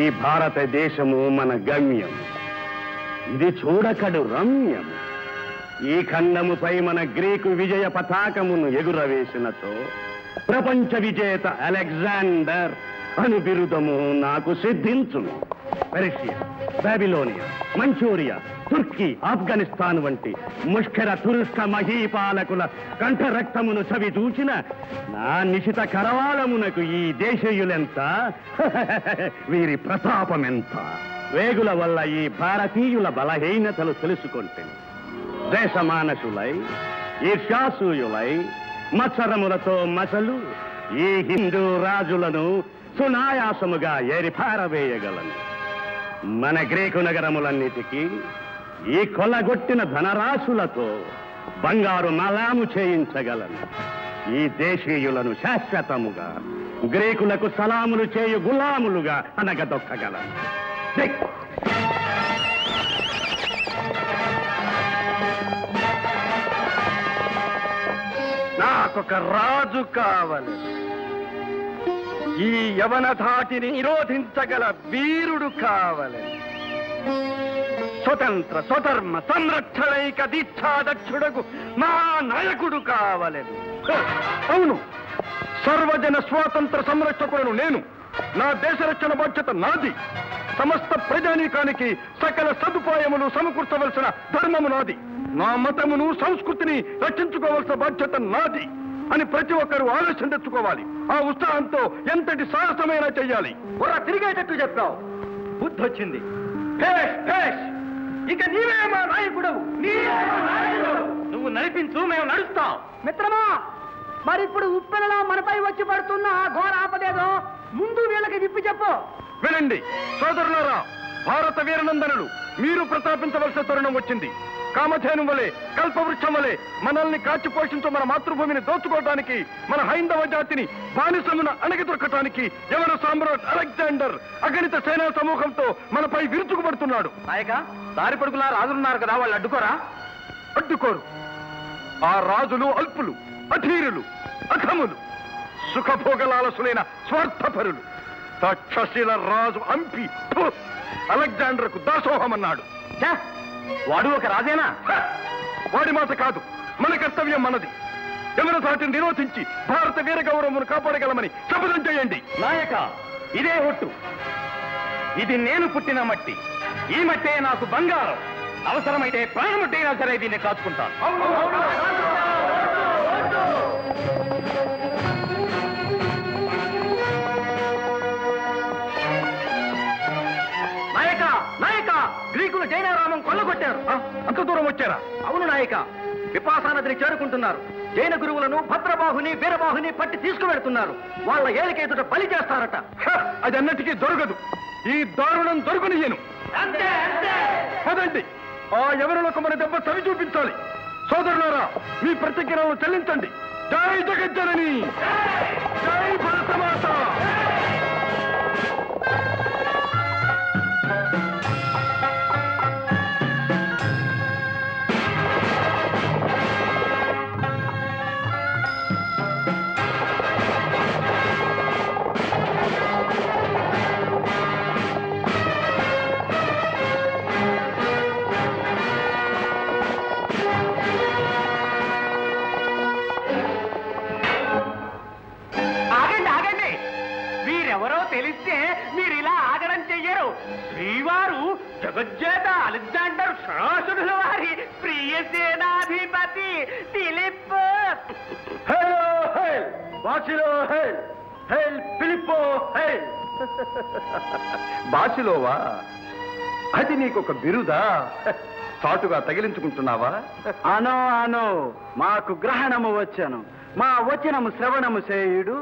ఈ భారతదేశము మన గమ్యం. ఇది చూడకడు రమ్యం. ఈ ఖండముపై మన గ్రీకు విజయ పతాకమును ఎగురవేసినచో ప్రపంచ విజేత అలెగ్జాండర్ అను బిరుదము నాకు సిద్ధించును. పెర్షియా, బాబిలోనియా, మంచూరియా, తుర్కీ, ఆఫ్ఘనిస్తాన్ వంటి ముష్కర తురుష్క మహీపాలకుల కంఠరక్తమును చవి చూచిన నా నిశిత కరవాలమునకు ఈ దేశీయులెంత, వీరి ప్రతాపమెంత. వేగుల వల్ల ఈ భారతీయుల బలహీనతలు తెలుసుకుంటే దేశమానసులై, ఈర్ష్యాసూయులై, మత్సరములతో మసలు ఈ హిందూ రాజులను సునాయాసముగా ఏరిపారవేయగలను. మన గ్రీకు నగరములన్నిటికీ ఈ కొల్లగొట్టిన ధనరాశులతో బంగారు మలాము చేయించగలను. ఈ దేశీయులను శాశ్వతముగా గ్రీకులకు సలాములు చేయు గులాములుగా అనగదొక్కగలను. నాకొక రాజు కావాలి. ఈ యవన ధాటిని నిరోధించగల వీరుడు కావాలి. స్వతంత్ర స్వధర్మ సంరక్షణైక దీక్షాదక్షుడకు మా నాయకుడు కావాలని. అవును, సర్వజన స్వాతంత్ర సంరక్షకులను నేను. నా దేశ రక్షణ బాధ్యత నాది. సమస్త ప్రజానీకానికి సకల సదుపాయములు సమకూర్చవలసిన ధర్మము నాది. నా మతమును సంస్కృతిని రక్షించుకోవాల్సిన బాధ్యత నాది అని ప్రతి ఒక్కరూ ఆలోచన తెచ్చుకోవాలి. ఆ ఉత్సాహంతో ఎంతటి సాహసమైనా చెయ్యాలి. తిరిగేటట్టు చెప్పావు, బుద్ధి వచ్చింది. ఇక నీవే మా నాయకుడు. నువ్వు నడిపించు, మేము నడుస్తాం. మిత్రమా, మరి ఇప్పుడు ఉప్పెనలా మనపై వచ్చి పడుతున్న ఆ ఘోర ఆపదేదో ముందు వీళ్ళకి విప్పి చెప్పు. వినండి సోదరులారా, భారత వీరనందనులు, మీరు ప్రతాపించవలసిన తరుణం వచ్చింది. కామధేను వలె, కల్పవృక్షం వలె మనల్ని కాచి పోషించు మన మాతృభూమిని దోచుకోవడానికి, మన హైందవ జాతిని బానిసమున అణగిదొక్కటానికి యవన సామ్రాట్ అలెగ్జాండర్ అగణిత సేనా సమూహంతో మనపై విరుచుకుపడుతున్నాడు. నాయక, దారి పడుకులా రాజులున్నారు కదా, వాళ్ళు అడ్డుకోరా? అడ్డుకోరు. ఆ రాజులు అల్పులు, అధీరులు, అఖములు, సుఖభోగలాలసులైన స్వార్థపరులు. తక్షశిల రాజు అంపి అలెగ్జాండర్కు దాసోహమన్నాడు. వాడు ఒక రాజేనా? వాడి మాట కాదు, మన కర్తవ్యం మనది. యమన ధాటిని నిరోధించి భారత వీర గౌరవమును కాపాడగలమని శపథం చేయండి. నాయక, ఇదే ఒట్టు. ఇది నేను పుట్టిన మట్టి. ఈ మట్టే నాకు బంగారం. అవసరమైతే ప్రాణముట్టైనా సరే దీన్ని కాచుకుంటాను. నాయక, నాయక, గ్రీకులు జైనారామం కొల్లగొట్టారు. అంత దూరం వచ్చారా? అవును నాయక, విపాసా నదిని చేరుకుంటున్నారు. జైన గురువులను భద్రబాహుని, వీరబాహుని పట్టి తీసుకువెడుతున్నారు. వాళ్ళ ఏలికేతుట బలి చేస్తారట. అది అన్నటికీ దొరకదు. ఈ దారుణం దొరకనియ్యను. పదండి, ఆ ఎవరులకు మన దెబ్బ చవి చూపించాలి. సోదరులారా, మీ ప్రతిజ్ఞలను చెల్లించండి. జై జగజ్జనని, జై భరతమాత. తెలిస్తే మీరు ఇలా ఆగడం చెయ్యరు. శ్రీవారు జగజ్జేత అలెగ్జాండర్ సరాసుడుల వారి ప్రియ సేనాధిపతి ఫిలిప్. హేలో హేల్, బాసిలో హేల్, హేల్ ఫిలిప్పో హేల్. బాసిలోవా? అది నీకొక బిరుదా? చాటుగా తగిలించుకుంటున్నావా? అనో అనో, మాకు గ్రహణము వచ్చను. మా వచనము శ్రవణము చేయుడు.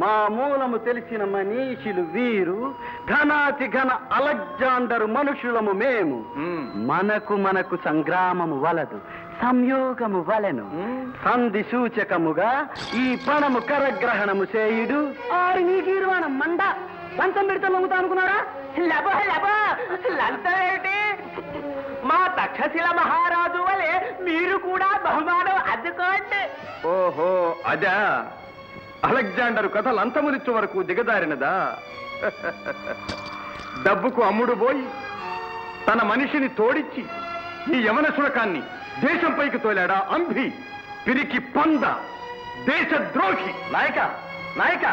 మా మూలము తెలిసిన మనీషులు వీరు. ఘనాతి ఘన అలెగ్జాండర్ మనుషులము మేము. మనకు సంగ్రామము వలదు, సంయోగము వలెను. సంధి సూచకముగా ఈ పణము కరగ్రహణము చేయుడు. ఆరు నీ తీర్మానం మండ. లంచం పెడితే లొంగుతా అనుకున్నారా? లబో లబో, లంచం ఏంటి? మా తక్షశిల మహారాజు వలె మీరు కూడా బహుమానం అందుకోండి. ఓహో, అదా? అలెగ్జాండర్ కథ లంచములిచ్చు వరకు దిగదారినదా? డబ్బుకు అమ్ముడు పోయి తన మనిషిని తోడిచ్చి ఈ యవన శునకాన్ని దేశంపైకి తోలాడా అంభి, పిరికి పంద, దేశద్రోహి. నాయక నాయక,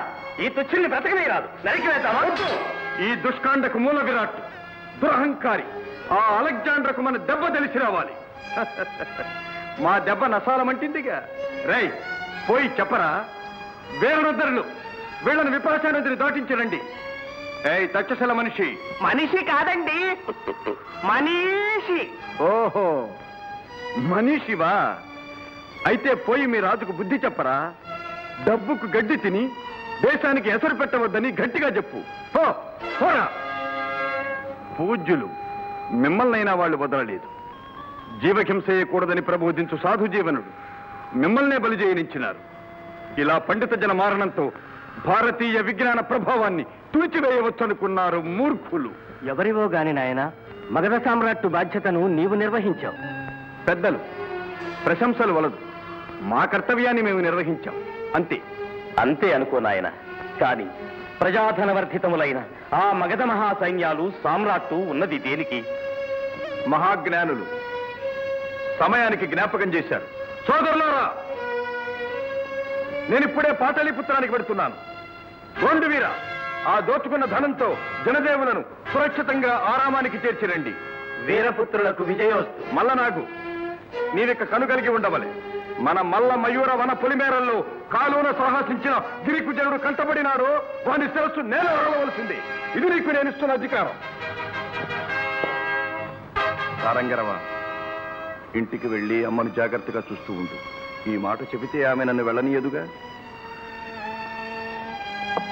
ఈ తుచ్చిని బ్రతకనే రాదు, నరికివేతావా? ఈ దుష్కాండకు మూల విరాట్ దురహంకారి ఆ అలెగ్జాండర్కు మన దెబ్బ తెలిసి రావాలి. మా దెబ్బ నసాలమంటిందిగా. రై పోయి చెప్పరా, వేరునొద్దరులు వీళ్ళను విపాసా నదిని దాటించరండి. ఏయ్ తక్షశల మనిషి. మనిషి కాదండి, మనీషి. ఓహో మనీషివా? అయితే పోయి మీ రాజుకు బుద్ధి చెప్పరా. డబ్బుకు గడ్డి తిని దేశానికి ఎసరు పెట్టవద్దని గట్టిగా చెప్పు. పోరా. పూజ్యులు మిమ్మల్నైనా వాళ్ళు వదలలేదు. జీవహింస చేయకూడదని ప్రబోధించు సాధు జీవనుడు మిమ్మల్నే బలి చేయనించినారు. ఇలా పండిత జన మారణంతో భారతీయ విజ్ఞాన ప్రభావాన్ని తుడిచివేయవచ్చనుకున్నారు మూర్ఖులు. ఎవరివో గాని నాయన, మగధ సామ్రాట్టు బాధ్యతను నీవు నిర్వహించావు. పెద్దలు ప్రశంసలు వలదు, మా కర్తవ్యాన్ని మేము నిర్వహించాం అంతే. అంతే అనుకో నాయన. కాని ప్రజాధనవర్ధితములైన ఆ మగధ మహాసైన్యాలు సామ్రాట్టు ఉన్నది దేనికి? మహాజ్ఞానులు సమయానికి జ్ఞాపకం చేశారు. సోదరులారా, నేనిప్పుడే పాటలీపుత్రానికి పెడుతున్నాను. గోండు వీర, ఆ దోచుకున్న ధనంతో జనదేవులను సురక్షితంగా ఆరామానికి చేర్చిరండి. వీరపుత్రులకు విజయోస్తు. మల్లనాగు, నీవిక కనుగలిగి ఉండవలే. మన మల్ల మయూర వన పొలిమేరల్లో కాలువన సాహసించిన గిరికుజనుడు కంటబడినాడో వాని శిరస్సు నేల వరవలసిందే. ఇది నీకు నేను ఇస్తున్న అధికారం. సారంగరవ, ఇంటికి వెళ్ళి అమ్మను జాగ్రత్తగా చూస్తూ ఉండు. ఈ మాట చెబితే ఆమె నన్ను వెళ్ళనీయదుగా.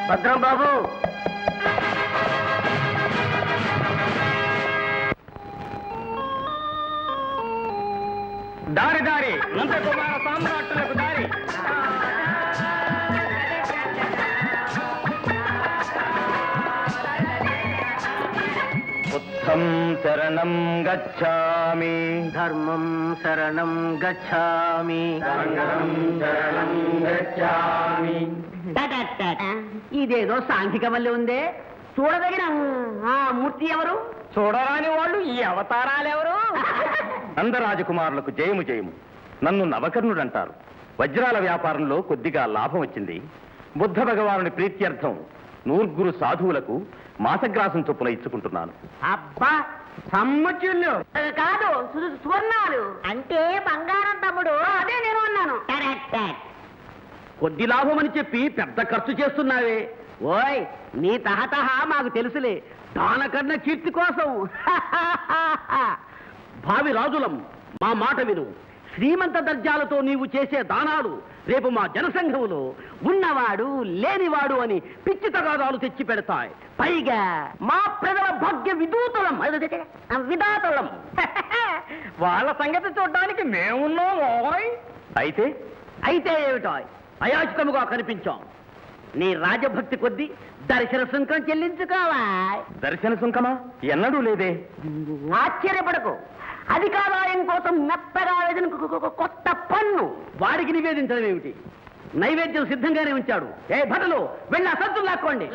భద్రం బాబు. దారి దారి నందకుమార సామ్రాట్టులకు దారి. బుద్ధం శరణం గచ్ఛామి, ధర్మం శరణం గచ్ఛామి, సంఘం శరణం గచ్ఛామి. ఇదేదో సాంఘిక వల్లే ఉందే. చూడదగిన ఆ మూర్తి ఎవరు? చూడరాని వాళ్ళు ఈ అవతారాలెవరు? నందరాజకుమారులకు జయము జయము. నన్ను నవకర్ణుడంటారు. వజ్రాల వ్యాపారంలో కొద్దిగా లాభం వచ్చింది. బుద్ధ భగవానుని ప్రీత్యర్థం 100 సాధువులకు మాసగ్రాసం చొప్పున ఇచ్చుకుంటున్నాను. అబ్బా, సమ్ముచుళ్ళు కాదు, సువర్ణాలు అంటే బంగారం తమ్ముడు. అదే నేను అన్నాను. కొద్ది లాభం అని చెప్పి పెద్ద ఖర్చు చేస్తున్నావే. ఓయ్, నీ తహతహ మాకు తెలుసులే. దానకర్ణ కీర్తి కోసం. భావి రాజులం, మా మాట విను. శ్రీమంత దర్జాలతో నీవు చేసే దానాలు రేపు మా జనసంఘములో ఉన్నవాడు లేనివాడు అని పిచ్చి తగాదాలు తెచ్చి పెడతాయి. పైగా మా ప్రజల భాగ్య విదూతులం విధాతులం. వాళ్ళ సంగతి చూడడానికి మేమున్నామో. అయితే అయితే ఏమిటో అయాచితముగా కనిపించాం. నీ రాజభక్తి కొద్దీ దర్శన సుంకం చెల్లించుకోవా. దర్శన సుంకమా? ఎన్నడూ లేదే. ఆశ్చర్యపడకు. అధికారాయం కోసం మెత్తగా వేసిన కొత్త పన్ను వాడికి నివేదించడం ఏమిటి? నైవేద్యం సిద్ధంగానే ఉంచాడు. ఏ భటలు, వెళ్ళి ఆ సంతులు లాక్కోండి.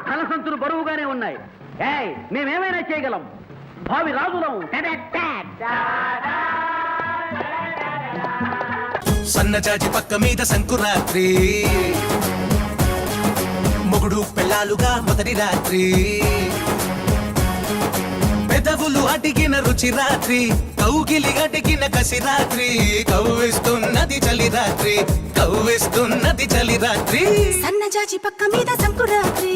ధన సంతులు బరువుగానే ఉన్నాయి. ఏయ్, మేమేమైనా చేయగలం. భావి రాజులం. సన్నజాజి పక్క మీద సంకురాత్రి, మొగుడు పెళ్ళాలుగా మొదటి రాత్రి, పెదవులు అడిగిన రుచి రాత్రి, కౌగిలి అడిగిన కసి రాత్రి, కవ్విస్తున్నది చలి రాత్రి, కవ్విస్తున్నది చలి రాత్రి. సన్నజాజి పక్క మీద సంకురాత్రి.